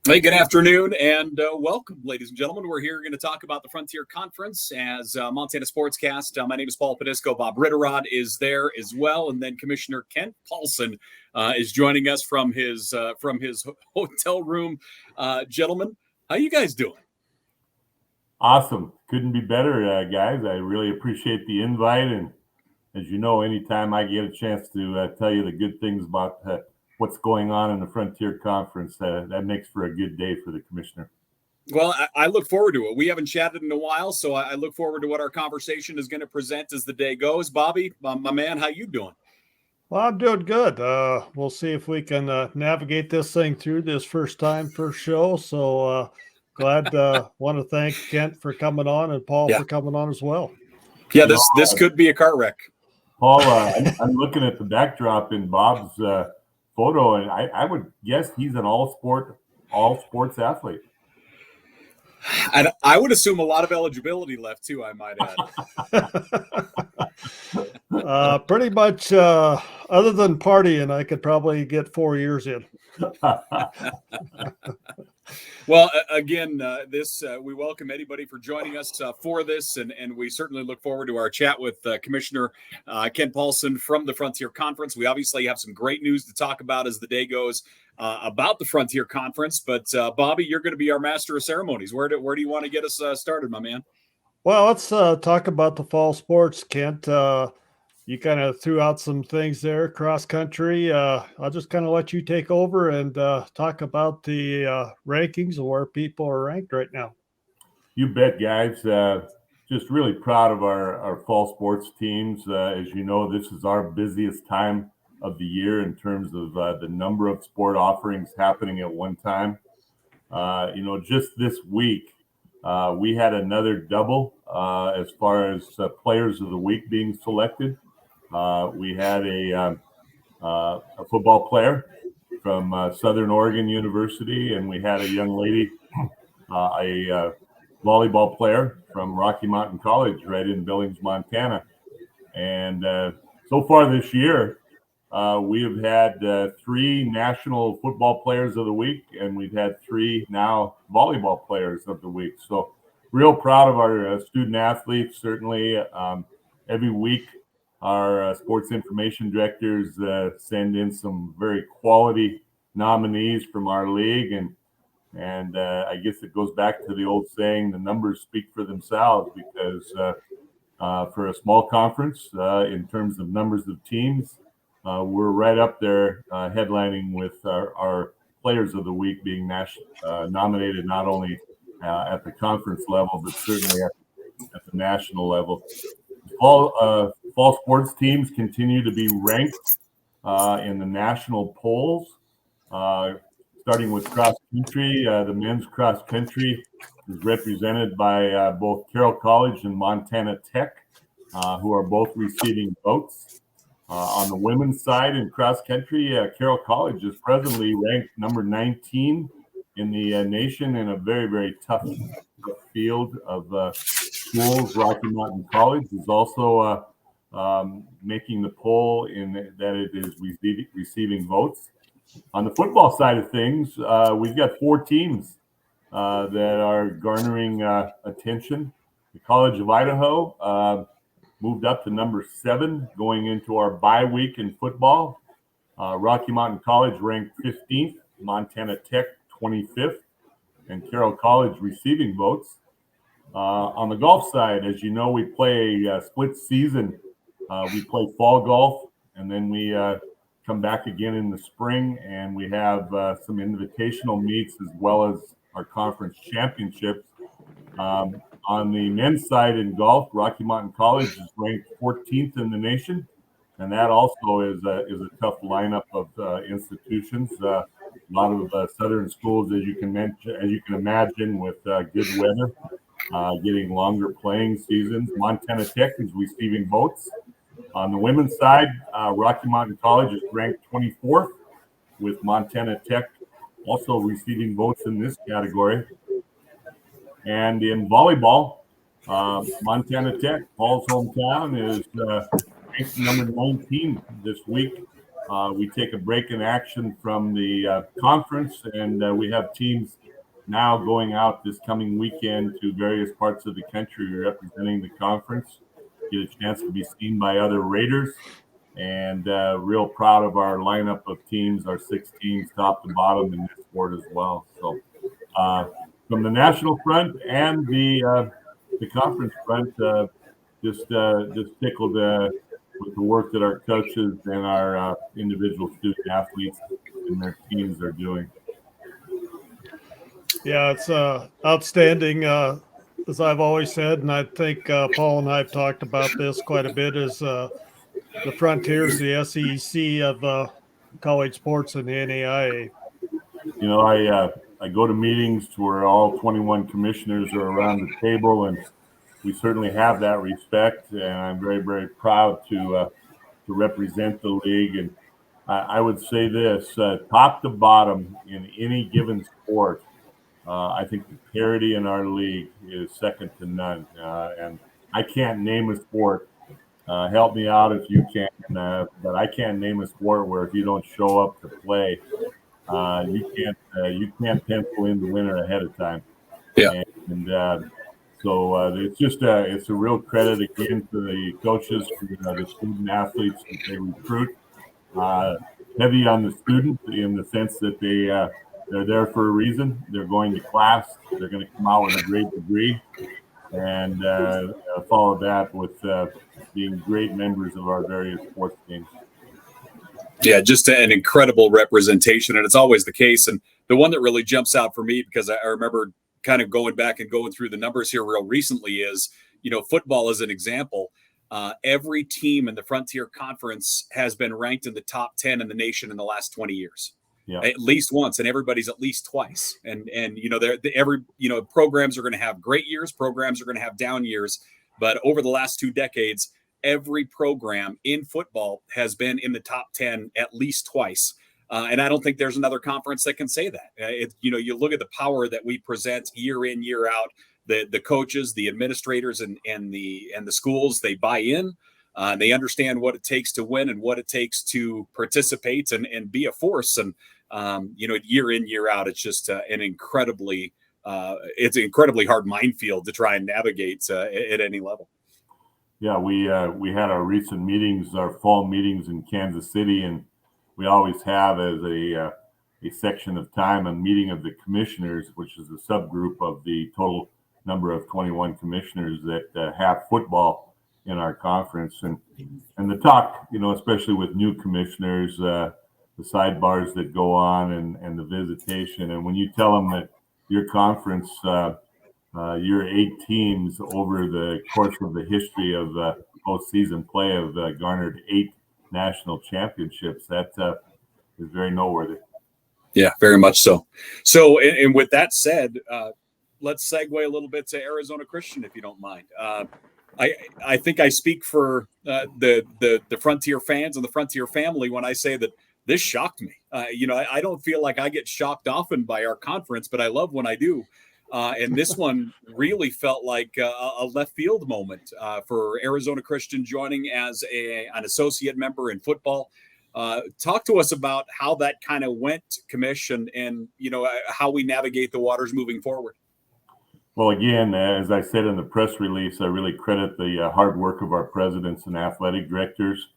Hey, good afternoon and welcome, ladies and gentlemen. We're here going to talk about the Frontier Conference as Montana Sportscast. My name is Paul Padisco. Bob Ritterod is there as well, and then Commissioner Kent Paulson is joining us from his hotel room. Gentlemen, how you guys doing? Awesome. Couldn't be better, guys. I really appreciate the invite, and as you know, anytime I get a chance to tell you the good things about what's going on in the Frontier Conference, that makes for a good day for the commissioner. Well, I look forward to it. We haven't chatted in a while, so I look forward to what our conversation is going to present as the day goes. Bobby, my man, how you doing? Well, I'm doing good. We'll see if we can navigate this thing through this first show. So glad. Want to thank Kent for coming on and Paul for coming on as well. Yeah, this could be a car wreck. Paul, I'm looking at the backdrop in Bob's photo, and I would guess he's an all sports athlete. And I would assume a lot of eligibility left too, I might add. Pretty much, other than partying, I could probably get 4 years in. Well, again, we welcome anybody for joining us for this, and we certainly look forward to our chat with Commissioner Ken Paulson from the Frontier Conference. We obviously have some great news to talk about as the day goes about the Frontier Conference. But Bobby, you're going to be our master of ceremonies. Where do you want to get us started, my man? Well, let's talk about the fall sports, Kent. You kind of threw out some things there, cross country. I'll just kind of let you take over and talk about the rankings of where people are ranked right now. You bet, guys. Just really proud of our fall sports teams. As you know, this is our busiest time of the year in terms of the number of sport offerings happening at one time. Just this week, we had another double as far as players of the week being selected. We had a football player from Southern Oregon University, and we had a young lady, a volleyball player from Rocky Mountain College right in Billings, Montana. And so far this year, we have had 3 national football players of the week, and we've had 3 now volleyball players of the week. So real proud of our student athletes. Certainly every week, our sports information directors send in some very quality nominees from our league, and I guess it goes back to the old saying, the numbers speak for themselves, because for a small conference, in terms of numbers of teams, we're right up there headlining with our players of the week being nominated not only at the conference level, but certainly at the national level. Fall sports teams continue to be ranked in the national polls, starting with cross country. The men's cross country is represented by both Carroll College and Montana Tech, who are both receiving votes. On the women's side in cross country, Carroll College is presently ranked number 19 in the nation in a very, very tough field of schools. Rocky Mountain College is also making the poll in that it is receiving votes. On the football side of things, we've got 4 teams that are garnering attention. The College of Idaho moved up to number 7 going into our bye week in football. Rocky Mountain College ranked 15th, Montana Tech 25th, and Carroll College receiving votes. On the golf side, as you know, we play a split season. We play fall golf, and then we come back again in the spring, and we have some invitational meets as well as our conference championships. On the men's side in golf, Rocky Mountain College is ranked 14th in the nation, and that also is a tough lineup of institutions. A lot of southern schools, as you can imagine, with good weather, getting longer playing seasons. Montana Tech is receiving votes. On the women's side, Rocky Mountain College is ranked 24th, with Montana Tech also receiving votes in this category. And in volleyball, Montana Tech, Paul's hometown, is ranked number 19 this week we take a break in action from the conference, and we have teams now going out this coming weekend to various parts of the country representing the conference, get a chance to be seen by other Raiders, and real proud of our lineup of teams, our 6 teams top to bottom in this sport as well. So from the national front and the conference front, just tickled with the work that our coaches and our individual student athletes and their teams are doing. Yeah, it's outstanding. As I've always said, and I think Paul and I have talked about this quite a bit, is the Frontiers, the SEC of college sports and the NAIA. You know, I go to meetings where all 21 commissioners are around the table, and we certainly have that respect. And I'm very, very proud to represent the league. And I would say this: top to bottom in any given sport, I think the parity in our league is second to none. And I can't name a sport. Help me out if you can, but I can't name a sport where if you don't show up to play, you can't pencil in the winner ahead of time. Yeah. So it's a real credit again to the coaches, for the student athletes that they recruit. Heavy on the student in the sense that they're there for a reason. They're going to class. They're going to come out with a great degree, and follow that with being great members of our various sports teams. Yeah, just an incredible representation, and it's always the case. And the one that really jumps out for me, because I remember kind of going back and going through the numbers here real recently, is, football as an example. Every team in the Frontier Conference has been ranked in the top 10 in the nation in the last 20 years. Yeah. At least once, and everybody's at least twice. And programs are going to have great years, programs are going to have down years, but over the last 2 decades, every program in football has been in the top 10 at least twice. And I don't think there's another conference that can say that. You look at the power that we present year in, year out. The coaches, the administrators, and the schools, they buy in. They understand what it takes to win and what it takes to participate and be a force. And year in, year out, it's just an incredibly hard minefield to try and navigate at any level. Yeah, we had our recent meetings, our fall meetings in Kansas City, and we always have as a section of time a meeting of the commissioners, which is a subgroup of the total number of 21 commissioners that have football in our conference, and the talk, especially with new commissioners, the sidebars that go on and the visitation, and when you tell them that your conference, your 8 teams over the course of the history of postseason play have garnered 8 national championships, that is very noteworthy. Yeah, very much so. So, and with that said, let's segue a little bit to Arizona Christian, if you don't mind. I think I speak for the Frontier fans and the Frontier family when I say that this shocked me. I don't feel like I get shocked often by our conference, but I love when I do. And this one really felt like a left field moment for Arizona Christian joining as an associate member in football. Talk to us about how that kind of went, Commish, and how we navigate the waters moving forward. Well, again, as I said in the press release, I really credit the hard work of our presidents and athletic directors.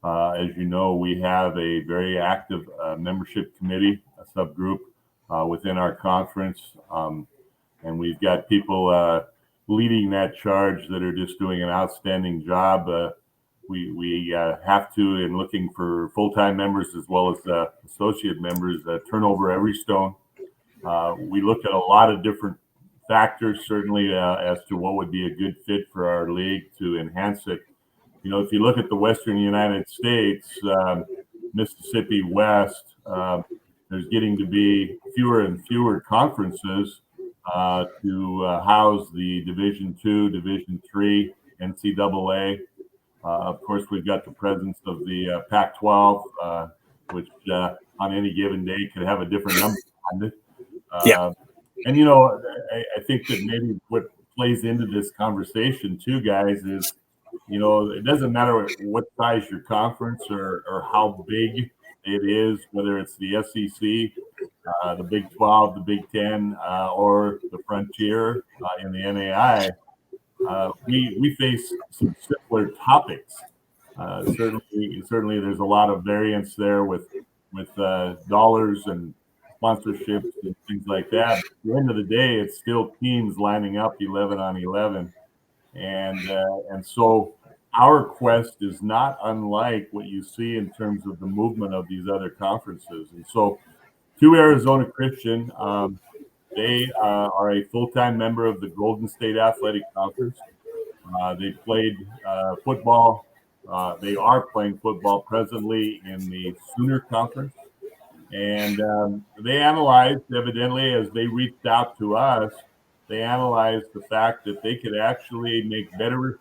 As you know, we have a very active membership committee, a subgroup within our conference. And we've got people leading that charge that are just doing an outstanding job. We have to, in looking for full-time members as well as associate members, turn over every stone. We look at a lot of different factors, certainly as to what would be a good fit for our league to enhance it. If you look at the Western United States, Mississippi West, there's getting to be fewer and fewer conferences to house the Division II, Division III, NCAA. Of course, we've got the presence of the Pac-12, which on any given day could have a different number behind it. And, I think that maybe what plays into this conversation too, guys, is, it doesn't matter what size your conference or how big it is, whether it's the SEC, the Big 12, the Big 10, or the Frontier in the NAI, we face some similar topics. Certainly, there's a lot of variance there with dollars and sponsorships and things like that. But at the end of the day, it's still teams lining up 11 on 11, and so our quest is not unlike what you see in terms of the movement of these other conferences. And so, to Arizona Christian, they are a full-time member of the Golden State Athletic Conference. They played football. They are playing football presently in the Sooner Conference. And they analyzed, evidently, as they reached out to us, they analyzed the fact that they could actually make better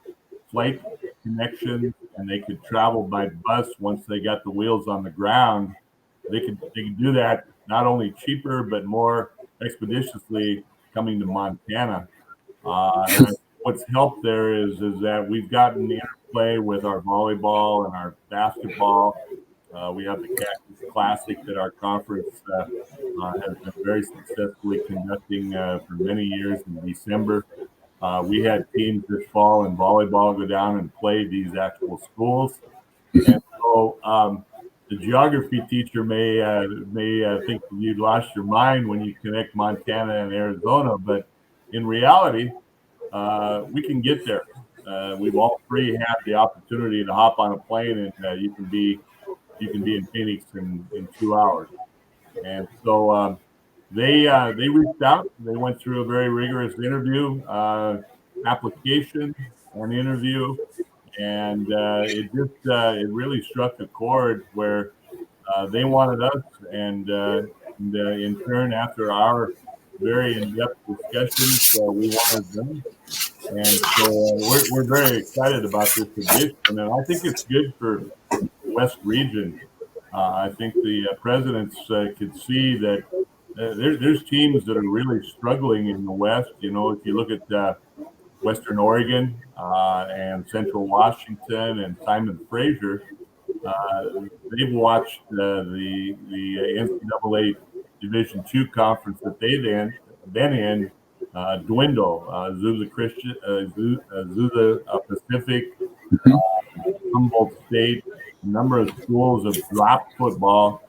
flight connections and they could travel by bus once they got the wheels on the ground. They could do that not only cheaper, but more expeditiously coming to Montana. And what's helped there is that we've gotten the interplay with our volleyball and our basketball. We have the Cactus Classic that our conference has been very successfully conducting for many years in December. We had teams this fall in volleyball go down and play these actual schools. And so the geography teacher may think you'd lost your mind when you connect Montana and Arizona, but in reality, we can get there. We've all three had the opportunity to hop on a plane and you can be in Phoenix in 2 hours. And so they reached out. They went through a very rigorous interview, application, and interview, and it really struck a chord where they wanted us, and in turn, after our very in-depth discussions, we wanted them. And so we're very excited about this edition, and I think it's good for the West region. I think the presidents could see that there's teams that are really struggling in the West. You know, if you look at Western Oregon and Central Washington and Simon Fraser, they've watched the NCAA Division II conference that they've been in dwindle. Azusa Christian, Azusa Pacific, Humboldt State, a number of schools have dropped football,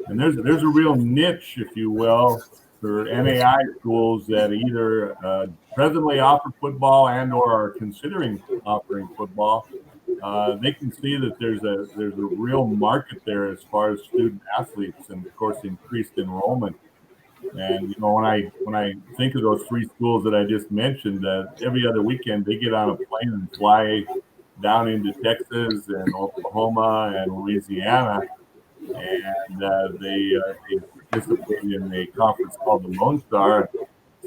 and there's a real niche, if you will, for NAI schools that either presently offer football and or are considering offering football. They can see that there's a real market there as far as student athletes and of course increased enrollment. And you know, when I think of those three schools that I just mentioned, every other weekend they get on a plane and fly down into Texas and Oklahoma and Louisiana, and they participate in a conference called the Lone Star.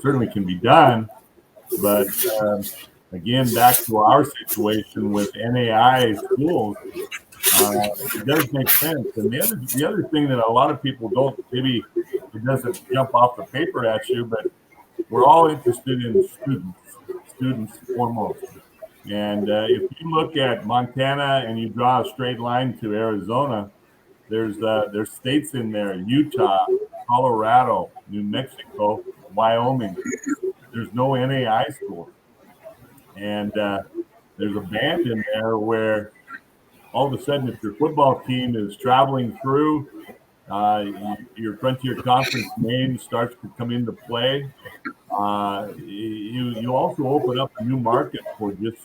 Certainly can be done, but again, back to our situation with NAI schools, it does make sense. And the other thing that a lot of people don't, maybe it doesn't jump off the paper at you, but we're all interested in students foremost. And if you look at Montana and you draw a straight line to Arizona, there's states in there: Utah, Colorado, New Mexico, Wyoming. There's no NAI schools. And there's a band in there where all of a sudden, if your football team is traveling through, your Frontier Conference name starts to come into play. You also open up a new market for just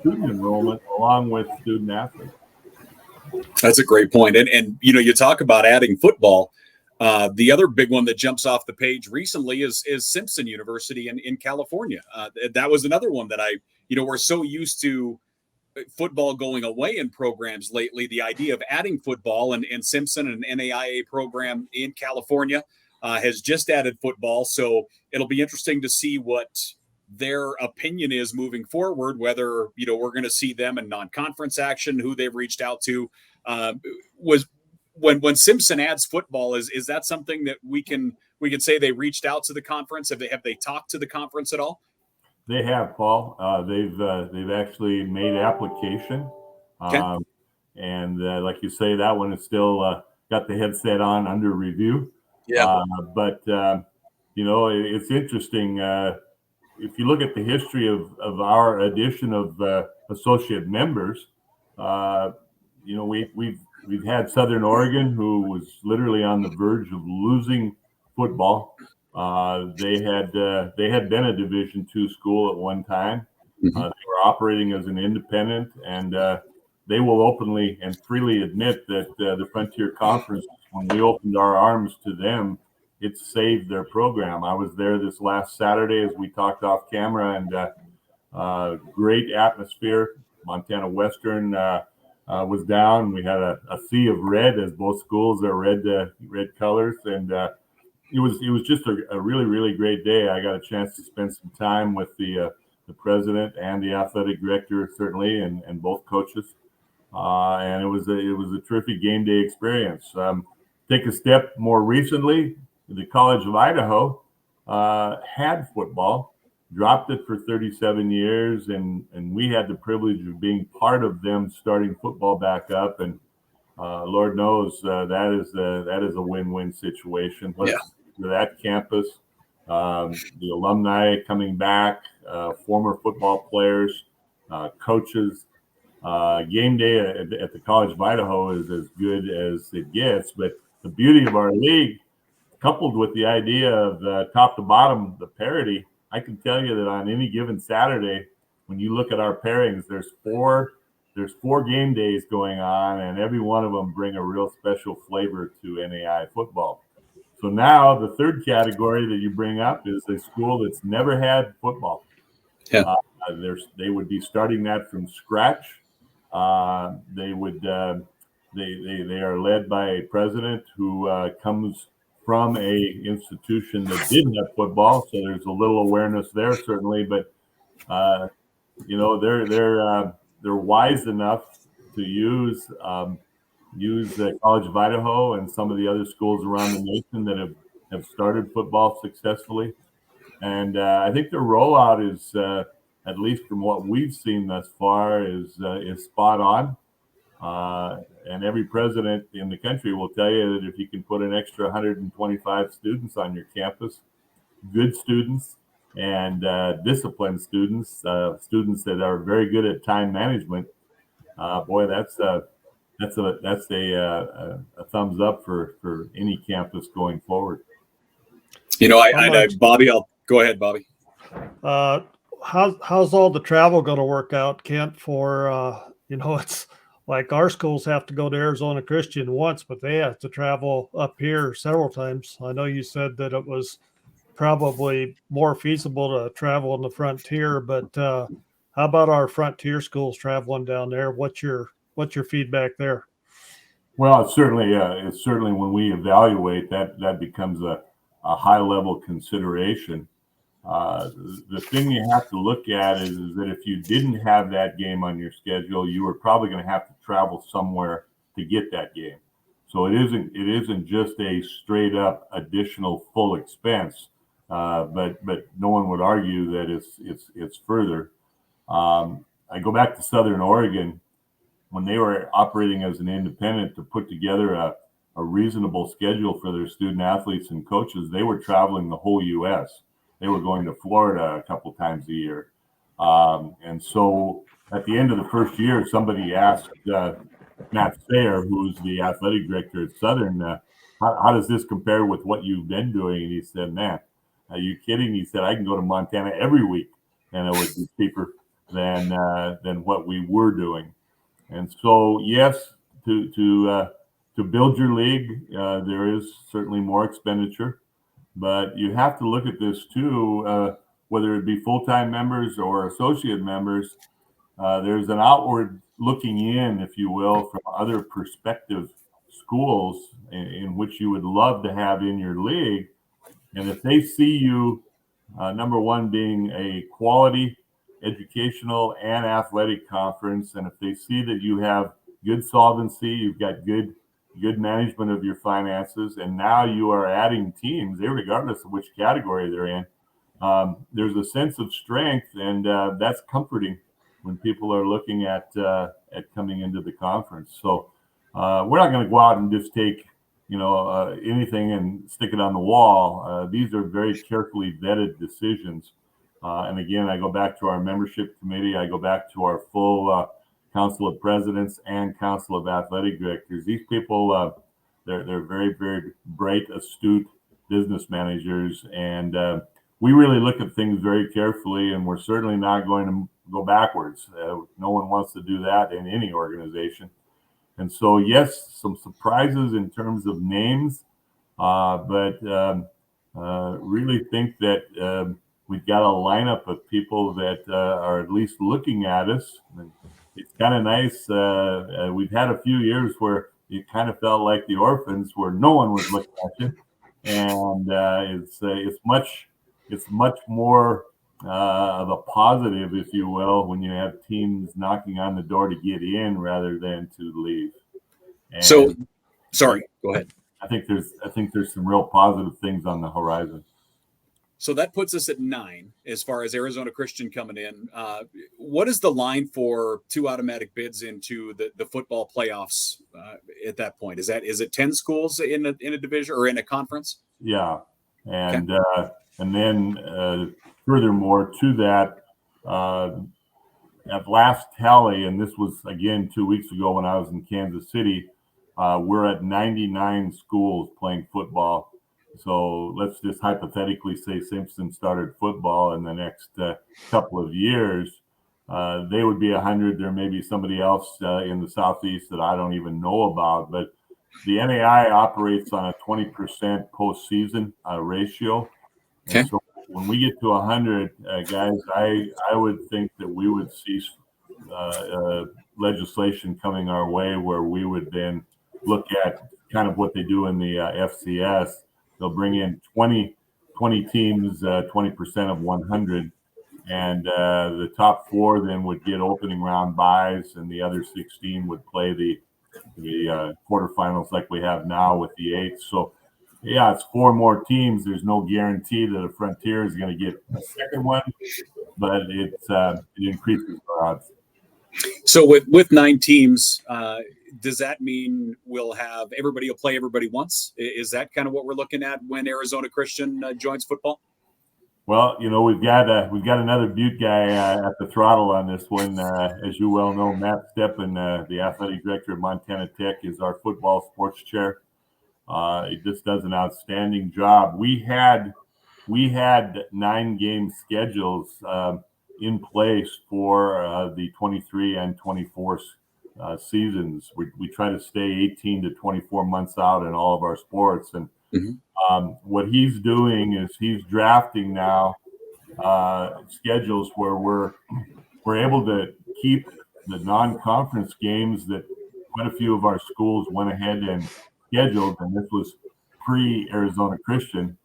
student enrollment along with student athletes. That's a great point. And you know, you talk about adding football. The other big one that jumps off the page recently is Simpson University in California. That was another one that we're so used to football going away in programs lately. The idea of adding football and Simpson, an NAIA program in California, has just added football. So it'll be interesting to see what their opinion is moving forward, whether, we're going to see them in non-conference action, who they've reached out to. When Simpson adds football, is that something that we can say they reached out to the conference? Have they talked to the conference at all? They have, Paul. They've actually made application, okay. And like you say, that one is still got the headset on under review. Yeah. But it's interesting. If you look at the history of our addition of associate members, we've had Southern Oregon, who was literally on the verge of losing football. They had been a Division II school at one time. They were operating as an independent, and they will openly and freely admit that the Frontier Conference, when we opened our arms to them, it saved their program. I was there this last Saturday as we talked off camera, and great atmosphere. Montana Western was down. We had a sea of red, as both schools are red colors, and it was just a really, really great day. I got a chance to spend some time with the president and the athletic director, certainly, and both coaches. And it was a terrific game day experience. Take a step more recently, the College of Idaho had football, dropped it for 37 years, and we had the privilege of being part of them starting football back up. And Lord knows that is a win-win situation. To that campus, the alumni coming back, former football players, coaches. Game day at the College of Idaho is as good as it gets. But the beauty of our league, coupled with the idea of top to bottom, the parity, I can tell you that on any given Saturday, when you look at our pairings, there's four game days going on, and every one of them bring a real special flavor to NAI football. So now the third category that you bring up is a school that's never had football. Yeah. They would be starting that from scratch. They are led by a president who comes from a institution that didn't have football, so there's a little awareness there certainly. But they're wise enough to use the College of Idaho and some of the other schools around the nation that have started football successfully. And I think their rollout is, at least from what we've seen thus far, is spot on. And every president in the country will tell you that if you can put an extra 125 students on your campus, good students and disciplined students, students that are very good at time management, boy, that's a thumbs up for any campus going forward. Bobby, I'll go ahead, Bobby. How's all the travel going to work out, Kent? For it's like our schools have to go to Arizona Christian once, but they have to travel up here several times. I know you said that it was probably more feasible to travel in the Frontier, but how about our Frontier schools traveling down there? What's your feedback there? Well, it's certainly when we evaluate that becomes a high level consideration. The thing you have to look at is that if you didn't have that game on your schedule, you were probably going to have to travel somewhere to get that game. So it isn't just a straight up additional full expense, but no one would argue that it's further. I go back to Southern Oregon when they were operating as an independent to put together a reasonable schedule for their student athletes and coaches. They were traveling the whole U.S. They were going to Florida a couple times a year. And so at the end of the first year, somebody asked Matt Sayer, who's the athletic director at Southern, how does this compare with what you've been doing? And he said, man, are you kidding? He said, I can go to Montana every week and it would be cheaper than what we were doing. And so, yes, to build your league, there is certainly more expenditure. But you have to look at this too, whether it be full-time members or associate members. There's an outward looking in, if you will, from other prospective schools in which you would love to have in your league. And if they see you, number one, being a quality educational and athletic conference, and if they see that you have good solvency, you've got good management of your finances, and now you are adding teams, regardless of which category they're in. There's a sense of strength, and that's comforting when people are looking at coming into the conference. So we're not going to go out and just take anything and stick it on the wall. These are very carefully vetted decisions. And again, I go back to our membership committee. I go back to our full council of presidents and council of athletic directors. These people, they're very, very bright, astute business managers. And we really look at things very carefully, and we're certainly not going to go backwards. No one wants to do that in any organization. And so, yes, some surprises in terms of names, but really think that we've got a lineup of people that are at least looking at us. And it's kind of nice. We've had a few years where it kind of felt like the orphans, where no one was looking at you, and it's much more of a positive, if you will, when you have teams knocking on the door to get in rather than to leave. And so, sorry, go ahead. I think there's some real positive things on the horizon. So that puts us at 9 as far as Arizona Christian coming in. What is the line for 2 automatic bids into the football playoffs at that point? Is it 10 schools in a division or in a conference? Yeah, and okay. And then furthermore to that, at last tally, and this was again 2 weeks ago when I was in Kansas City, we're at 99 schools playing football. So let's just hypothetically say Simpson started football in the next couple of years. They would be 100. There may be somebody else in the Southeast that I don't even know about. But the NAI operates on a 20% postseason ratio. Okay. And so when we get to 100, guys, I would think that we would see legislation coming our way where we would then look at kind of what they do in the FCS. They'll bring in 20 teams, 20% of 100, and the top 4 then would get opening round byes, and the other 16 would play the quarterfinals like we have now with the 8. So, yeah, it's 4 more teams. There's no guarantee that a Frontier is going to get a second one, but it increases our odds. So with 9 teams, does that mean we'll have everybody will play everybody once? Is that kind of what we're looking at when Arizona Christian joins football? Well, we've got another Butte guy at the throttle on this one. As you well know, Matt Steppen, the athletic director of Montana Tech, is our football sports chair. He just does an outstanding job. We had 9 game schedules in place for the 23 and 24 seasons. We try to stay 18 to 24 months out in all of our sports. And what he's doing is he's drafting now schedules where we're able to keep the non-conference games that quite a few of our schools went ahead and scheduled. And this was pre-Arizona Christian.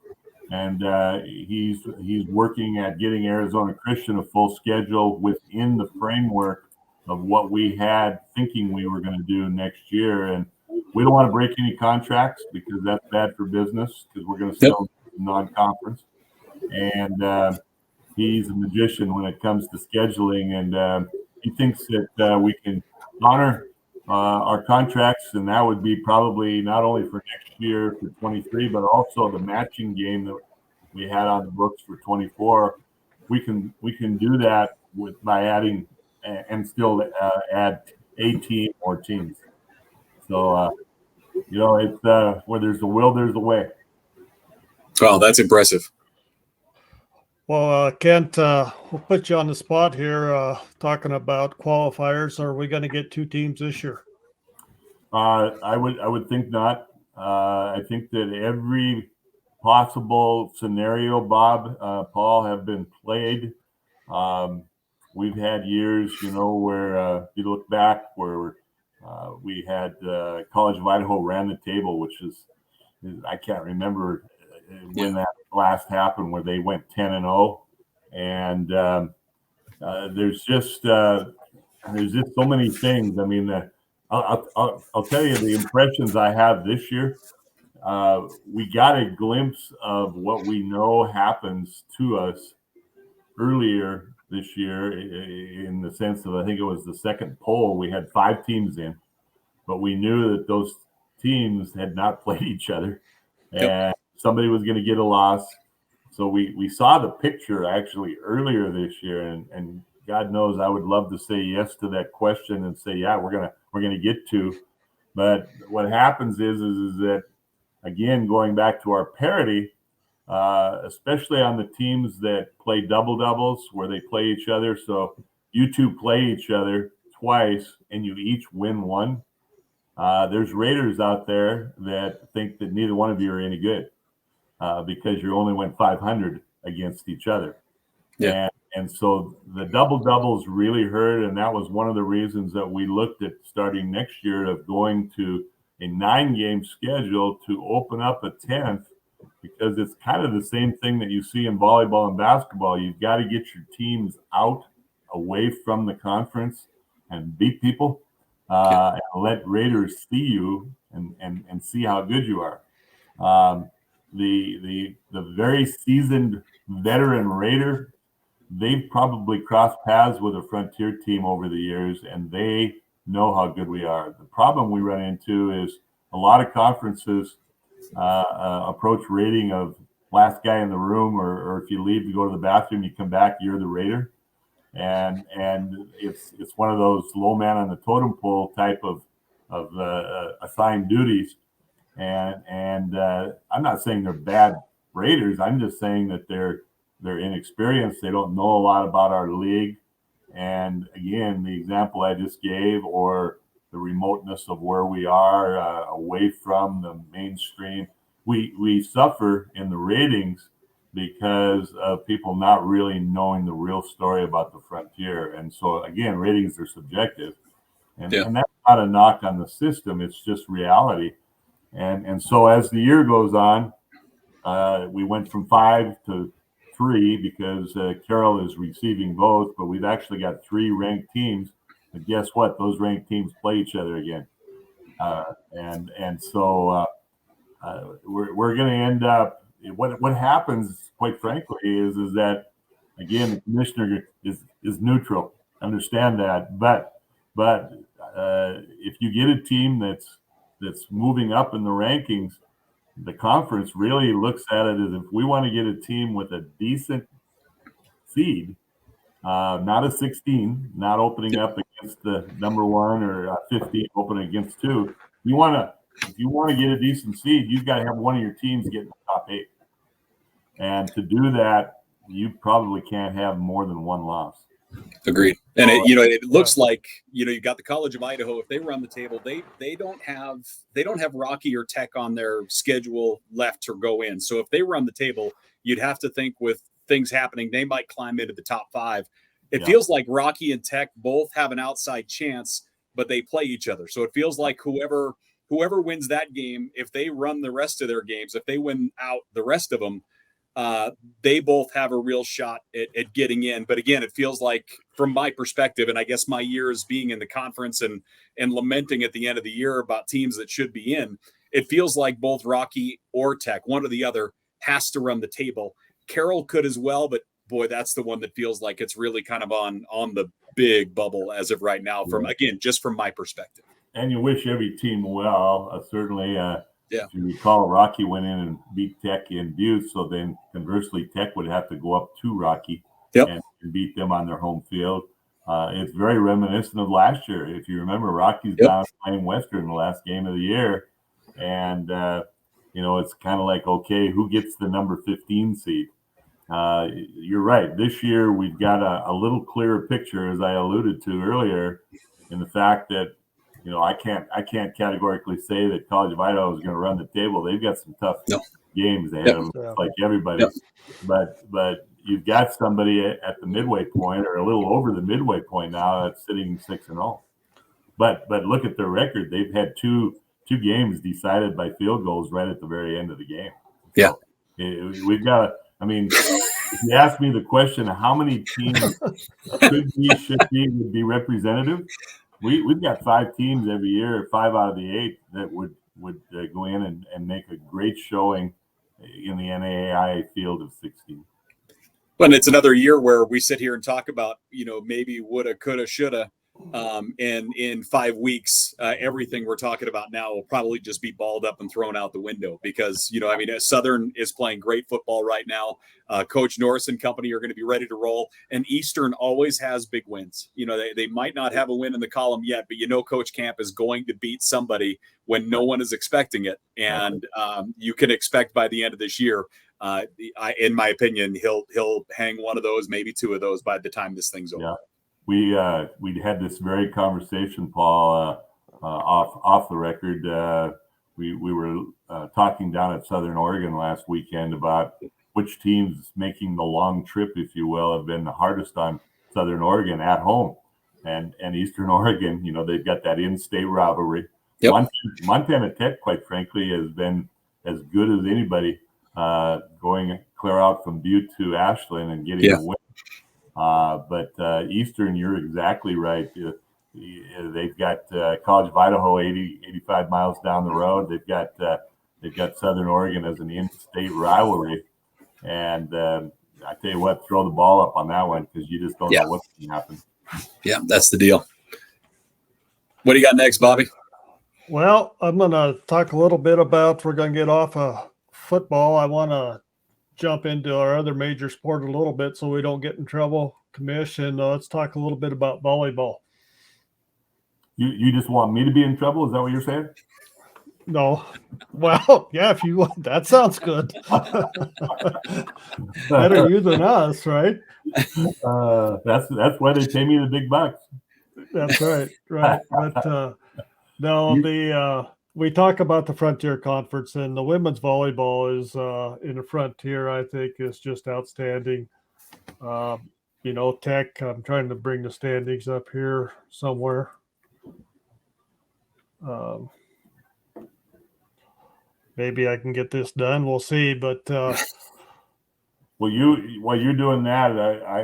And he's working at getting Arizona Christian a full schedule within the framework of what we had thinking we were going to do next year. And we don't want to break any contracts because that's bad for business because we're going to sell non-conference. And he's a magician when it comes to scheduling. And he thinks that we can honor our contracts, and that would be probably not only for next year for 23, but also the matching game that we had on the books for 24. We can do that by adding and still add 18 more teams. So it's where there's a will, there's a way. Well, that's impressive. Well, Kent, we'll put you on the spot here talking about qualifiers. Are we going to get 2 teams this year? I would think not. I think that every possible scenario, Bob, Paul, have been played. We've had years, where you look back where we had College of Idaho ran the table, which is I can't remember when that last happened, where they went 10-0, and there's just so many things. I mean, I'll tell you the impressions I have this year. We got a glimpse of what we know happens to us earlier this year, in the sense of, I think it was the second poll, we had 5 teams in, but we knew that those teams had not played each other, Yep. and somebody was going to get a loss. So we saw the picture actually earlier this year, and God knows I would love to say yes to that question and say, yeah, we're gonna get to. But what happens is that, again, going back to our parity, especially on the teams that play double doubles where they play each other. So you two play each other twice and you each win one. There's Raiders out there that think that neither one of you are any good because you only went 500 against each other. Yeah. And so the double doubles really hurt. And that was one of the reasons that we looked at starting next year of going to a 9-game schedule to open up a 10th, because it's kind of the same thing that you see in volleyball and basketball. You've got to get your teams out away from the conference and beat people and let Raiders see you and see how good you are. The very seasoned veteran Raider, they've probably crossed paths with a Frontier team over the years, and they know how good we are. The problem we run into is a lot of conferences approach rating of last guy in the room, or if you leave to go to the bathroom, you come back, you're the Raider. And it's one of those low man on the totem pole type of assigned duties. And I'm not saying they're bad Raiders. I'm just saying that they're inexperienced. They don't know a lot about our league. And again, the example I just gave, or the remoteness of where we are away from the mainstream, we suffer in the ratings because of people not really knowing the real story about the Frontier. And so again, ratings are subjective, and that's not a knock on the system. It's just reality. And so as the year goes on, we went from 5 to 3 because Carroll is receiving both, but we've actually got 3 ranked teams. But guess what? Those ranked teams play each other again, so we're going to end up. What happens, quite frankly, is that again the commissioner is neutral. Understand that, but if you get a team that's moving up in the rankings, the conference really looks at it as if we want to get a team with a decent seed, not a 16, not opening up against the number 1 or 15, opening against 2. If you want to get a decent seed, you've got to have one of your teams get in the top 8. And to do that, you probably can't have more than 1 loss. Agreed. And it looks like you got the College of Idaho. If they run the table, they don't have Rocky or Tech on their schedule left to go in. So if they run the table, you'd have to think with things happening, they might climb into the top 5. It feels like Rocky and Tech both have an outside chance, but they play each other. So it feels like whoever wins that game, if they run the rest of their games, if they win out the rest of them, they both have a real shot at getting in. But again, it feels like, from my perspective, and I guess my years being in the conference and lamenting at the end of the year about teams that should be in, it feels like both Rocky or Tech, one or the other, has to run the table. Carroll could as well, but boy, that's the one that feels like it's really kind of on the big bubble as of right now, just from my perspective. And you wish every team well, certainly. If you recall, Rocky went in and beat Tech in Butte, so then conversely, Tech would have to go up to Rocky and beat them on their home field. It's very reminiscent of last year. If you remember, Rocky's down playing Western the last game of the year, and it's kind of like, okay, who gets the number 15 seed? You're right. This year we've got a little clearer picture, as I alluded to earlier, in the fact that I can't categorically say that College of Idaho is going to run the table. They've got some tough games ahead of them, like everybody. But you've got somebody at the midway point, or a little over the midway point now, that's sitting 6-0. But look at their record. They've had two games decided by field goals right at the very end of the game. So we've got. I mean, if you ask me the question of how many teams should be representative, we've got 5 teams every year, 5 out of the 8 that would go in and make a great showing in the NAIA field of 16. But it's another year where we sit here and talk about, maybe woulda, coulda, shoulda. And in 5 weeks, everything we're talking about now will probably just be balled up and thrown out the window because, Southern is playing great football right now. Coach Norris and company are going to be ready to roll. And Eastern always has big wins. They might not have a win in the column yet, but Coach Camp is going to beat somebody when no one is expecting it. And you can expect by the end of this year, in my opinion, he'll hang one of those, maybe two of those by the time this thing's over. Yeah. We had this very conversation, Paul, off the record. We were talking down at Southern Oregon last weekend about which teams making the long trip, if you will, have been the hardest on Southern Oregon at home, and Eastern Oregon. They've got that in-state rivalry. Yep. Montana Tech, quite frankly, has been as good as anybody, going clear out from Butte to Ashland and getting a win. But Eastern, you're exactly right. They've got College of Idaho 85 miles down the road. They've got Southern Oregon as an in-state rivalry. And I tell you what, throw the ball up on that one because you just don't know what's going to happen. Yeah, that's the deal. What do you got next, Bobby? Well, I'm going to talk a little bit about, we're going to get off of football. I want to jump into our other major sport a little bit so we don't get in trouble, Commission. Let's talk a little bit about volleyball. You just want me to be in trouble? Is that what you're saying? No. Well, yeah, if you want, that sounds good. Better you than us, right? That's why they pay me the big bucks. That's right. But no, we talk about the Frontier Conference, and the women's volleyball is in the Frontier, I think, is just outstanding. Tech, I'm trying to bring the standings up here somewhere. Maybe I can get this done. We'll see. But while you're doing that,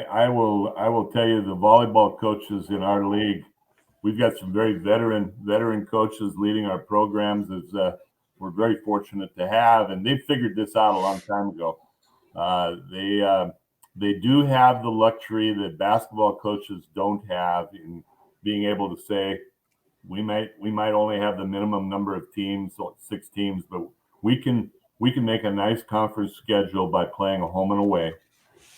I will tell you the volleyball coaches in our league. We've got some very veteran coaches leading our programs. As we're very fortunate to have, and they figured this out a long time ago. They do have the luxury that basketball coaches don't have in being able to say, we might only have the minimum number of teams, 6 teams, but we can make a nice conference schedule by playing a home and away.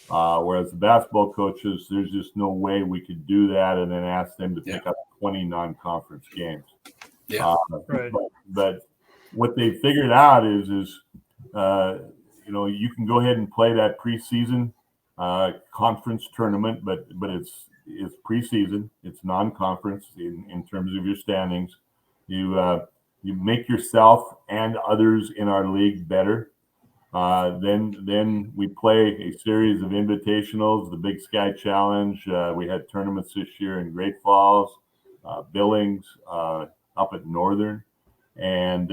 Whereas the basketball coaches, there's just no way we could do that and then ask them to pick up 20 non-conference games. Yeah, right. But what they figured out is you can go ahead and play that preseason conference tournament, but it's preseason. It's non-conference in terms of your standings. You make yourself and others in our league better. Then we play a series of invitationals, the Big Sky Challenge. We had tournaments this year in Great Falls, Billings, up at Northern, and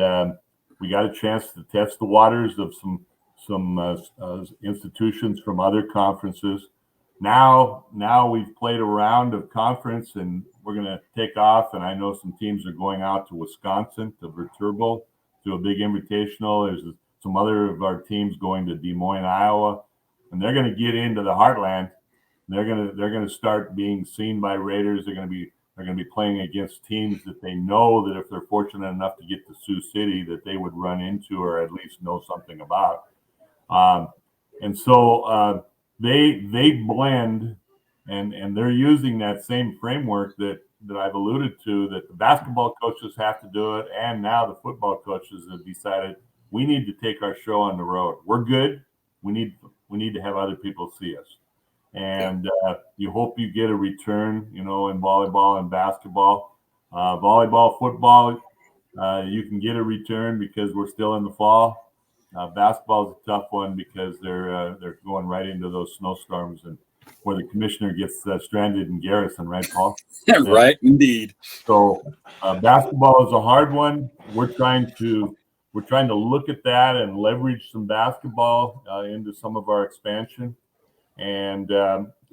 we got a chance to test the waters of some institutions from other conferences. Now we've played a round of conference, and we're going to take off. And I know some teams are going out to Wisconsin, to Viterbo, to a big invitational. There's some other of our teams going to Des Moines, Iowa, and they're going to get into the heartland. They're going to start being seen by Raiders. They're going to be playing against teams that they know that if they're fortunate enough to get to Sioux City, that they would run into or at least know something about. And so they blend, and they're using that same framework that I've alluded to, that the basketball coaches have to do it, and now the football coaches have decided we need to take our show on the road. We're good. We need to have other people see us. And you hope you get a return, in volleyball and basketball. Volleyball, football, you can get a return because we're still in the fall. Basketball is a tough one because they're going right into those snowstorms, and where the commissioner gets stranded in Garrison, right, Paul? Right, indeed. So basketball is a hard one. We're trying to look at that and leverage some basketball into some of our expansion and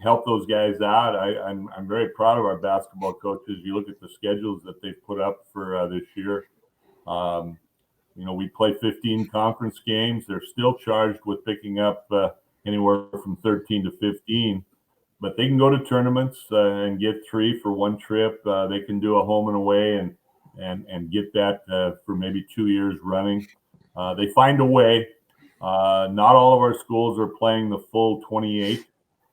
help those guys out. I'm very proud of our basketball coaches. You look at the schedules that they've put up for this year. We play 15 conference games. They're still charged with picking up anywhere from 13 to 15. but they can go to tournaments and get 3 for one trip. They can do a home and away and get that for maybe 2 years running. They find a way. Not all of our schools are playing the full 28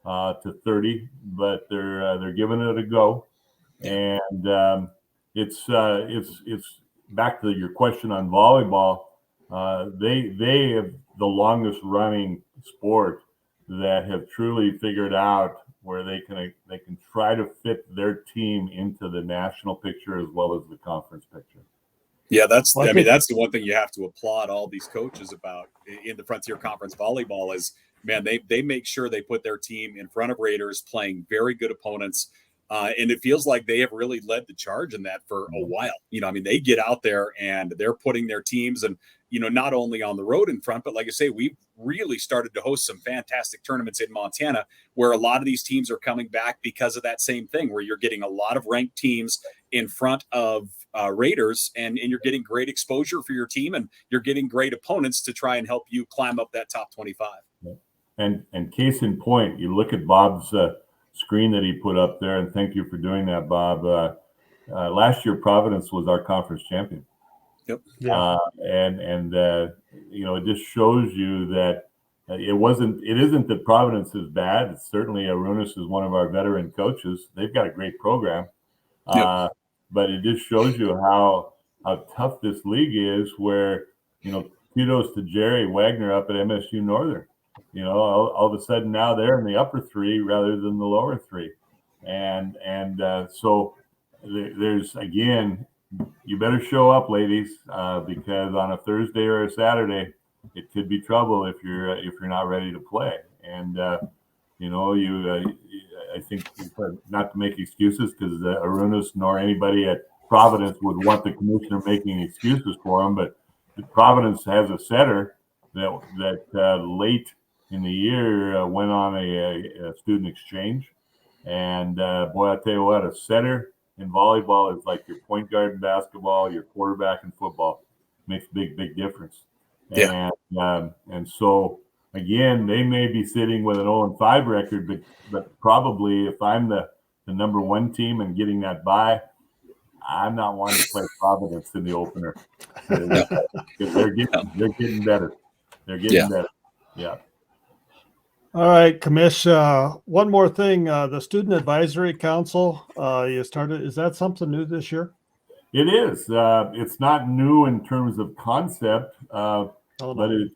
to 30, but they're giving it a go. And it's back to your question on volleyball. They have the longest running sport that have truly figured out where they can try to fit their team into the national picture as well as the conference picture. Yeah, that's the one thing you have to applaud all these coaches about in the Frontier Conference volleyball is, man, they make sure they put their team in front of Raiders playing very good opponents. And it feels like they have really led the charge in that for a while. They get out there and they're putting their teams and, not only on the road in front, but like I say, we've really started to host some fantastic tournaments in Montana where a lot of these teams are coming back because of that same thing, where you're getting a lot of ranked teams in front of Raiders and you're getting great exposure for your team and you're getting great opponents to try and help you climb up that top 25. And case in point, you look at Bob's screen that he put up there, and thank you for doing that, Bob. Last year, Providence was our conference champion. Yep. Yeah. It just shows you that it isn't that Providence is bad. It's certainly Arunas is one of our veteran coaches. They've got a great program. Yep. But it just shows you how tough this league is, where, kudos to Jerry Wagner up at MSU Northern. All of a sudden now they're in the upper 3 rather than the lower 3. So there's, again, you better show up, ladies, because on a Thursday or a Saturday, it could be trouble if you're not ready to play. And I think, not to make excuses, because Arunas nor anybody at Providence would want the commissioner making excuses for them, but Providence has a setter that late in the year went on a student exchange. And boy, I tell you what, a setter in volleyball is like your point guard in basketball, your quarterback in football. Makes a big difference. Yeah. And so, again, they may be sitting with an 0-5 record, but probably if I'm the number 1 team and getting that bye, I'm not wanting to play Providence in the opener. They're getting better. They're getting better. Yeah. All right, Commish. One more thing. The Student Advisory Council, you started. Is that something new this year? It is. It's not new in terms of concept, but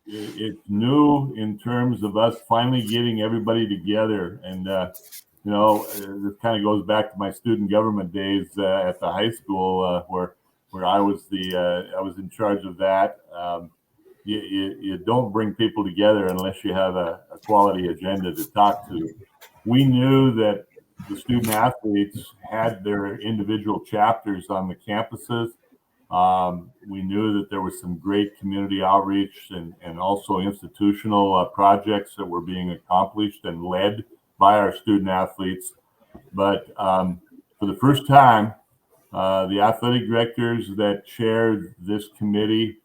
it's new in terms of us finally getting everybody together. And, this kind of goes back to my student government days at the high school where I was in charge of that. You don't bring people together unless you have a quality agenda to talk to. We knew that the student athletes had their individual chapters on the campuses. We knew that there was some great community outreach and also institutional projects that were being accomplished and led by our student athletes. But for the first time, the athletic directors that chaired this committee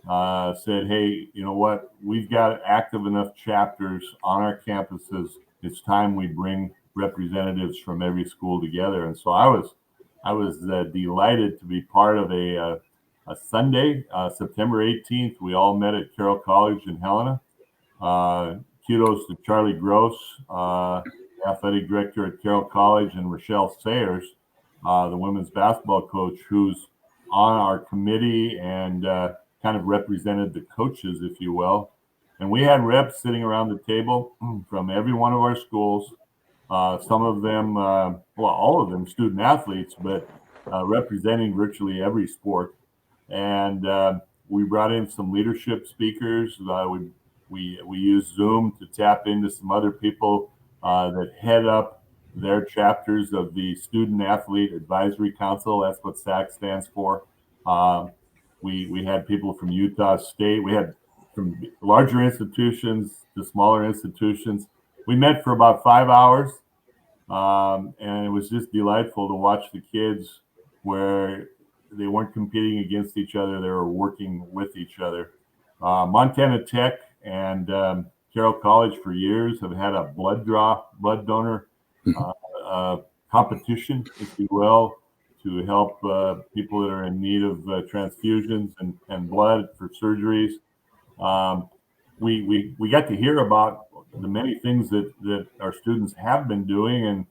said, hey, you know what? We've got active enough chapters on our campuses. It's time we bring representatives from every school together. And so I was delighted to be part of a Sunday, September 18th. We all met at Carroll College in Helena. Kudos to Charlie Gross, athletic director at Carroll College, and Rochelle Sayers, the women's basketball coach, who's on our committee and kind of represented the coaches, if you will. And we had reps sitting around the table from every one of our schools. Some of them, all of them student athletes, but representing virtually every sport. And we brought in some leadership speakers. We used Zoom to tap into some other people that head up their chapters of the Student Athlete Advisory Council. That's what SAC stands for. We had people from Utah State. We had from larger institutions to smaller institutions. We met for about 5 hours, and it was just delightful to watch the kids where they weren't competing against each other. They were working with each other. Montana Tech and Carroll College for years have had a blood donor competition, if you will, to help people that are in need of transfusions and blood for surgeries. We got to hear about the many things that our students have been doing, and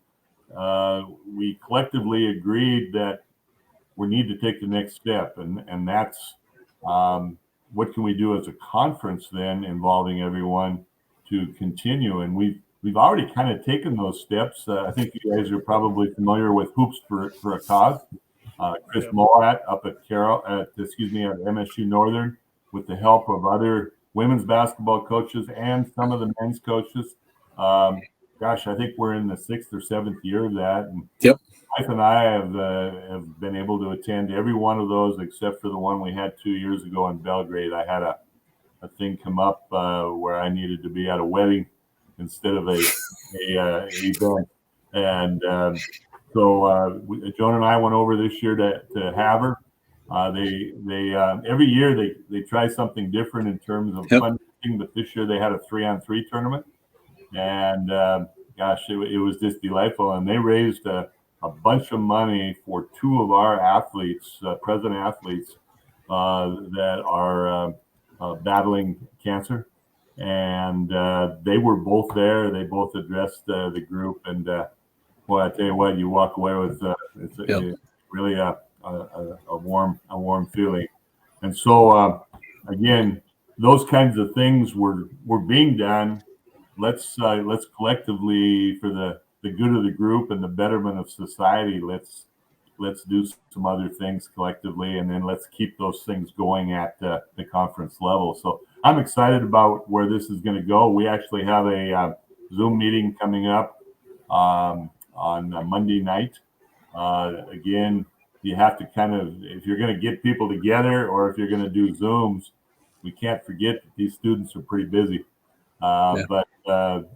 we collectively agreed that we need to take the next step, and that's what can we do as a conference then involving everyone to continue. And we've already kind of taken those steps. I think you guys are probably familiar with Hoops for a Cause. Chris Morat up at MSU Northern, with the help of other women's basketball coaches and some of the men's coaches. Gosh, I think we're in the 6th or 7th year of that. And Yep. Mike and I have been able to attend every one of those except for the one we had 2 years ago in Belgrade. I had a thing come up where I needed to be at a wedding instead of a event, and so Joan and I went over this year to Havre. They every year they try something different in terms of fundraising, but this year they had a 3-on-3 tournament, and gosh, it was just delightful, and they raised a bunch of money for 2 of our athletes, present athletes, that are battling cancer, and they were both there. They both addressed the group, and boy, I tell you what, you walk away with it's really a warm feeling. And so again, those kinds of things were being done. Let's collectively, for the good of the group and the betterment of society, let's do some other things collectively, and then let's keep those things going at the conference level. So I'm excited about where this is going to go. We actually have a Zoom meeting coming up on Monday night. Again, you have to kind of, if you're going to get people together or if you're going to do Zooms, we can't forget that these students are pretty busy. But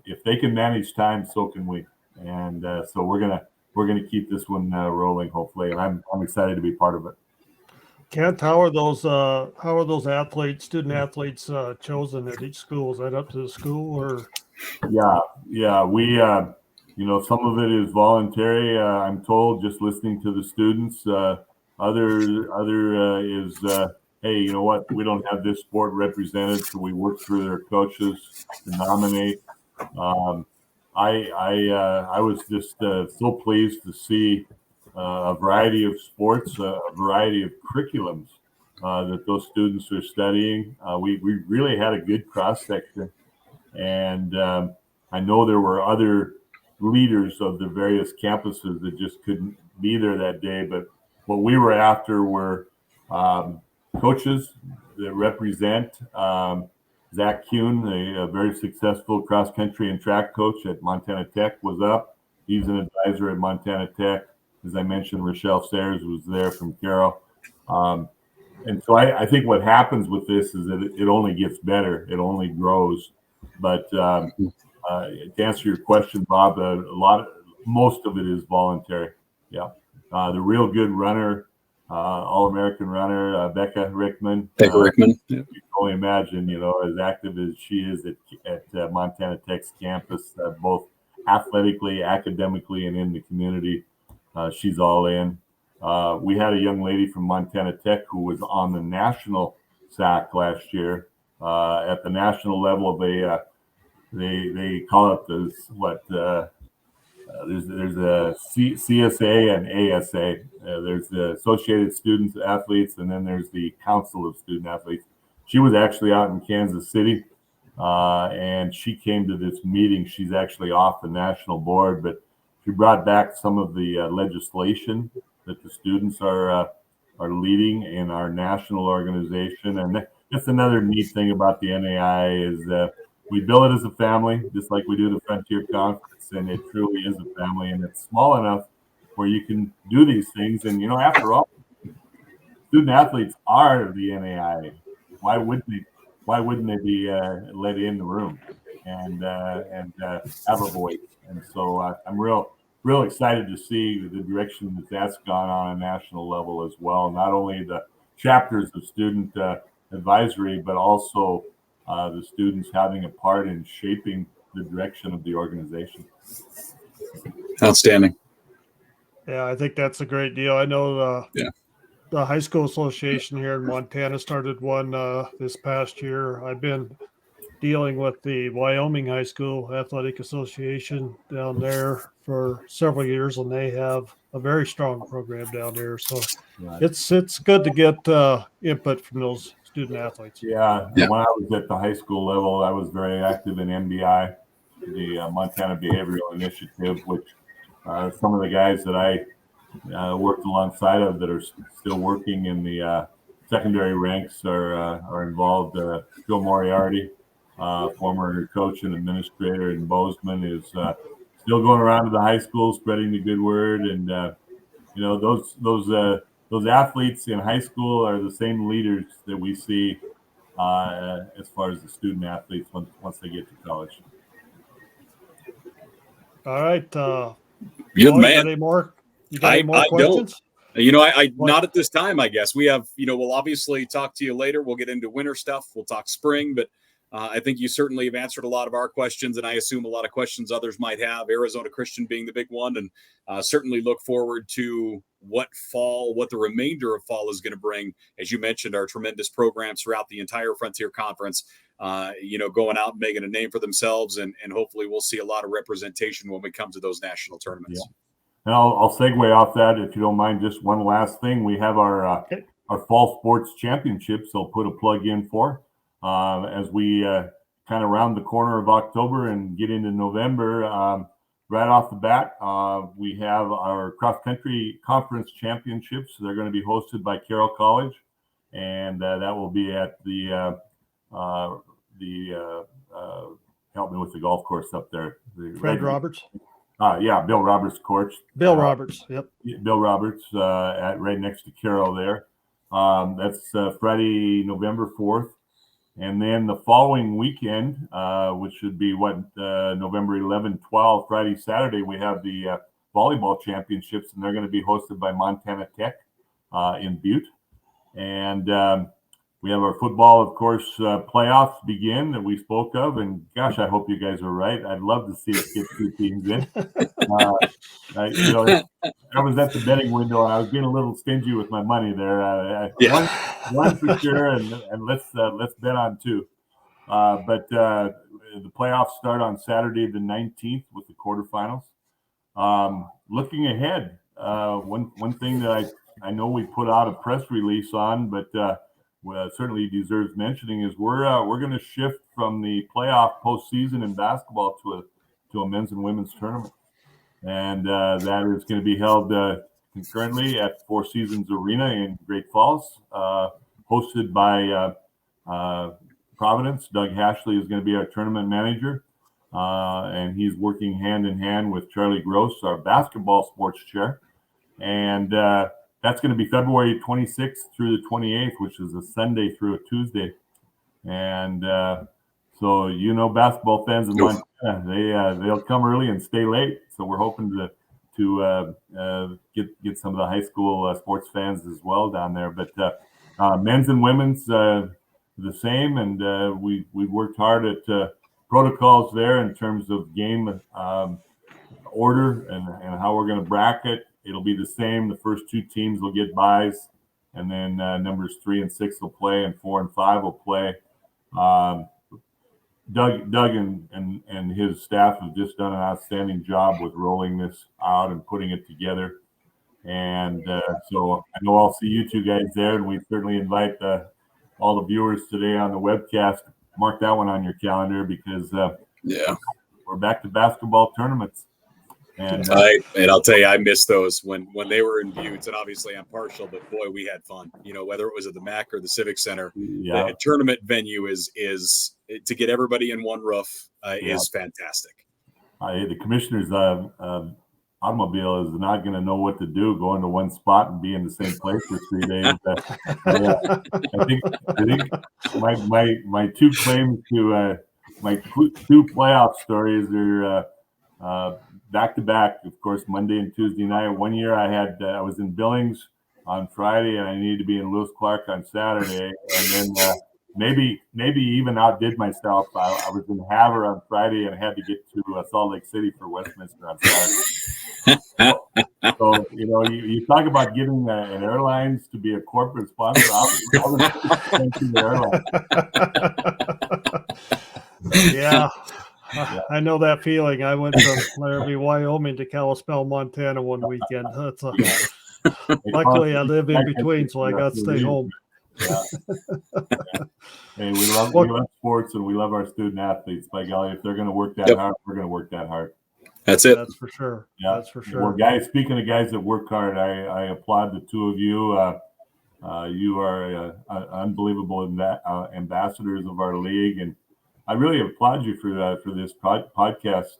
if they can manage time, so can we. And so we're gonna keep this one rolling, hopefully. And I'm excited to be part of it. Kent, how are those student athletes chosen at each school? Is that up to the school or? Yeah, we some of it is voluntary. I'm told, just listening to the students. Other is hey, you know what? We don't have this sport represented, so we work through their coaches to nominate. I was just so pleased to see a variety of sports, a variety of curriculums that those students are studying. We really had a good cross section, and I know there were other leaders of the various campuses that just couldn't be there that day. But what we were after were coaches that represent. Zach Kuhn, a very successful cross-country and track coach at Montana Tech, was up. He's an advisor at Montana Tech. As I mentioned, Rochelle Sayers was there from Carroll. And so I think what happens with this is that it only gets better. It only grows. But to answer your question, Bob, most of it is voluntary. Yeah. The real good runner, All-American runner, Becca Rickman. Yeah. You can only imagine, as active as she is at Montana Tech's campus, both athletically, academically, and in the community. She's all in. We had a young lady from Montana Tech who was on the national SAC last year at the national level of they call it there's a CSA and ASA. There's the Associated Students Athletes, and then there's the Council of Student Athletes. She was actually out in Kansas City, and she came to this meeting. She's actually off the national board, but she brought back some of the legislation that the students are leading in our national organization. And that's another neat thing about the NAI is that we build it as a family, just like we do the Frontier Conference, and it truly is a family, and it's small enough where you can do these things. And after all, student athletes are the NAI. Why wouldn't they be let in the room and have a voice? And so I'm real excited to see the direction that's gone on a national level as well. Not only the chapters of student advisory, but also the students having a part in shaping the direction of the organization. Outstanding. Yeah, I think that's a great deal. I know the high school association here in Montana started one this past year. I've been dealing with the Wyoming High School Athletic Association down there for several years, and they have a very strong program down there. So it's good to get input from those student athletes. Yeah. When I was at the high school level, I was very active in MBI, the Montana Behavioral Initiative, which some of the guys that I worked alongside of that are still working in the secondary ranks are involved. Joe Moriarty, former coach and administrator in Bozeman, is still going around to the high school spreading the good word. And those athletes in high school are the same leaders that we see as far as the student athletes once they get to college. All right. You're the You man. got any more? You got any more questions? Don't. I not at this time, I guess. We have, we'll obviously talk to you later. We'll get into winter stuff. We'll talk spring, but I think you certainly have answered a lot of our questions, and I assume a lot of questions others might have, Arizona Christian being the big one, and certainly look forward to what the remainder of fall is going to bring. As you mentioned, our tremendous programs throughout the entire Frontier Conference, going out and making a name for themselves, and hopefully we'll see a lot of representation when we come to those national tournaments. Yeah. And I'll segue off that, if you don't mind. Just one last thing: we have our fall sports championships. I'll put a plug in for as we kind of round the corner of October and get into November. Right off the bat, we have our cross country conference championships. They're going to be hosted by Carroll College, and that will be at the help me with the golf course up there. Fred Roberts. Bill Roberts course. Bill Roberts. Yep. Bill Roberts at right next to Carroll there. That's Friday, November 4th. And then the following weekend, which should be November 11, 12, Friday, Saturday, we have the volleyball championships, and they're going to be hosted by Montana Tech in Butte. And we have our football, of course, playoffs begin that we spoke of. And gosh, I hope you guys are right. I'd love to see us get 2 teams in. I was at the betting window, and I was being a little stingy with my money there. One for sure, and let's bet on 2. But the playoffs start on Saturday the 19th with the quarterfinals. Looking ahead, one thing that I know we put out a press release on, but certainly deserves mentioning, is we're going to shift from the playoff postseason in basketball to a men's and women's tournament, and that is going to be held concurrently at Four Seasons Arena in Great Falls, hosted by Providence. Doug Hashley is going to be our tournament manager, and he's working hand in hand with Charlie Gross, our basketball sports chair, and that's going to be February 26th through the 28th, which is a Sunday through a Tuesday. And so, basketball fans in Montana, they'll come early and stay late. So we're hoping to get some of the high school sports fans as well down there. But men's and women's the same, and we worked hard at protocols there in terms of game order and how we're going to bracket. It'll be the same. The first 2 teams will get byes, and then numbers 3 and 6 will play, and 4 and 5 will play. Doug and his staff have just done an outstanding job with rolling this out and putting it together. And so I know I'll see you 2 guys there, and we certainly invite all the viewers today on the webcast. Mark that one on your calendar, because we're back to basketball tournaments. And I'll tell you, I miss those when they were in Butte, and obviously I'm partial, but boy, we had fun. Whether it was at the MAC or the Civic Center, the tournament venue is to get everybody in one roof is fantastic. The commissioner's automobile is not going to know what to do going to one spot and be in the same place for 3 days. I think my 2 claims to my 2 playoff stories are back-to-back, of course, Monday and Tuesday night. One year I was in Billings on Friday, and I needed to be in Lewis Clark on Saturday. And then maybe even outdid myself. I was in Havre on Friday and had to get to Salt Lake City for Westminster on Saturday. So you talk about getting an airlines to be a corporate sponsor. I was the airline. Yeah. I know that feeling. I went from Laramie, Wyoming to Kalispell, Montana one weekend. Luckily, I live in between, so I got to stay home. Yeah. Hey, we love sports and we love our student athletes. By golly, if they're going to work that hard, we're going to work that hard. That's it. That's for sure. Yeah. That's for sure. Well, guys, speaking of guys that work hard, I applaud the two of you. You are unbelievable ambassadors of our league, and I really applaud you for this podcast.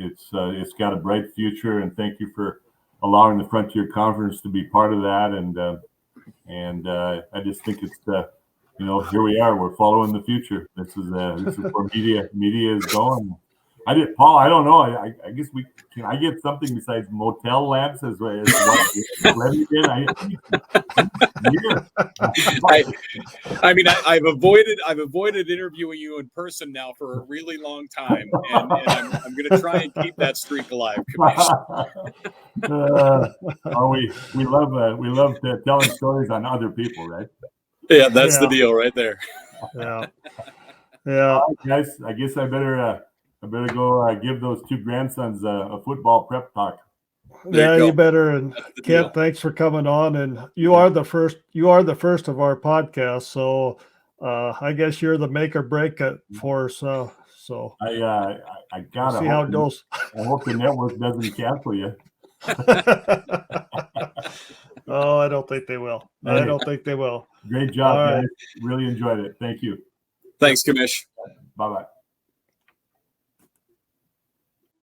It's got a bright future, and thank you for allowing the Frontier Conference to be part of that. And I just think it's here we are. We're following the future. This is where media is going. Paul. I don't know. I guess can I get something besides motel lamps as what Lenny did? I mean, I've avoided interviewing you in person now for a really long time, and I'm going to try and keep that streak alive. We love telling stories on other people, right? Yeah, that's the deal right there. Yeah. Guys, I guess I better go give those two grandsons a football prep talk. You better. And Kent, thanks for coming on. And you are the first of our podcast. So I guess you're the make or break it for us. So I gotta see how it goes. I hope the network doesn't cancel you. Oh, I don't think they will. I don't think they will. Great job, guys. Really enjoyed it. Thank you. Thanks, Commish. Bye-bye.